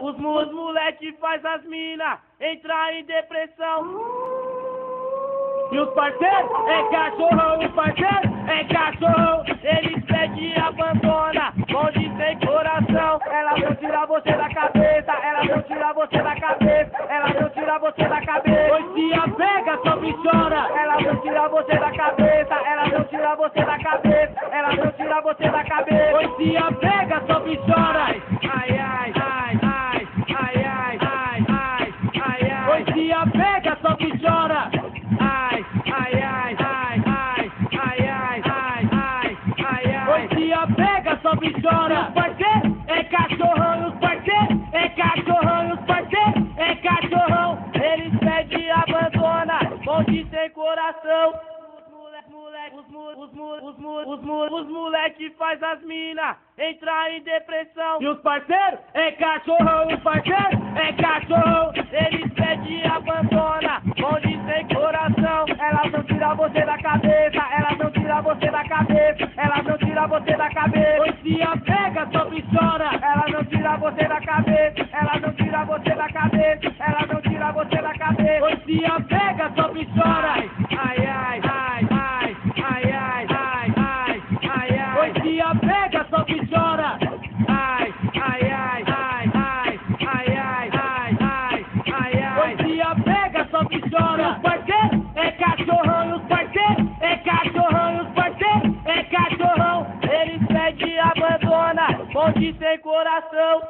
Os moleque faz as mina entrar em depressão. E os parceiros é cachorrão, os parceiros é cachorrão. Eles pedem e abandona, onde tem coração. Elas vão tirar você da cabeça, elas vão tirar você da cabeça, elas vão tirar você da cabeça. Pois se apega, só me chora. Elas vão tirar você da cabeça, elas vão tirar você da cabeça, elas vão tirar você da cabeça. Pois se apega, só me chora. Ai, ai, ai, ai, ai, ai, ai, ai, ai, ai. Pois se apega, só me chora. Ai, ai, ai, ai, ai, ai, ai, ai, ai, ai, ai. Pois se apega, só me chora. Os parceiros é cachorrão, os parceiros é cachorrão, os parceiros é cachorrão. Eles pedem e abandona, onde tem coração. Os moleque faz as mina entrar em depressão. E os parceiros é cachorrão, os parceiros é cachorrão. Eles pedem e abandona, onde tem coração. Elas vão tirar você da cabeça, elas vão tirar você da cabeça, elas vão tirar você da cabeça. Pois se apega, só me chora. Elas vão tirar você da cabeça, elas vão tirar você da cabeça, elas vão tirar você da cabeça. Pois se apega, só me chora. Ai, ai, ai, ai, ai, ai, ai, ai, ai, ai. Pois se apega, só me chora. Ai, ai, ai, ai, ai, ai, ai, ai, ai, ai, ai. Pois se apega, só me chora. Os parceiros é cachorrão, os parceiros é cachorrão, os parceiros é cachorrão. Eles pedem e abandona, onde tem coração.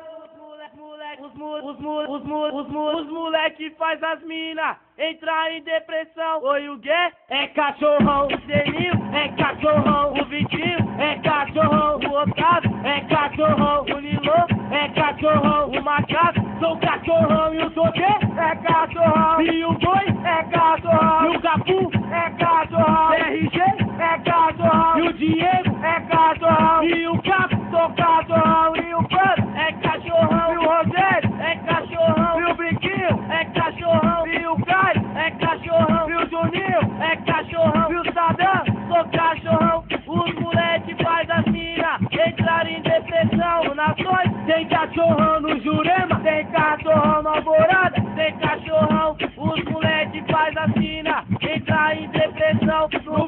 Os moleque faz as mina entrar em depressão. Oi, o Gué é cachorrão, o Zenil é cachorrão, o Vitinho é cachorrão, o Otávio é cachorrão, o Lilo é cachorrão, o Macaco sou cachorrão, e o Dodê é cachorrão, e o Boi é cachorrão, e o Capu é cachorrão, o RG é cachorrão, e o Diego é cachorrão, e o Capo sou cachorrão, e o Pano é cachorrão, e o Rogério é cachorrão, e o Brinquinho é cachorrão, e o Caio é cachorrão, e o Juninho é cachorrão, e o Sadam sou cachorrão. Os moleque faz as mina entrar em depressão. No Nações tem cachorrão, no Jurema tem cachorrão, na Alvorada tem cachorrão. Os moleque faz as mina entrar em depressão. No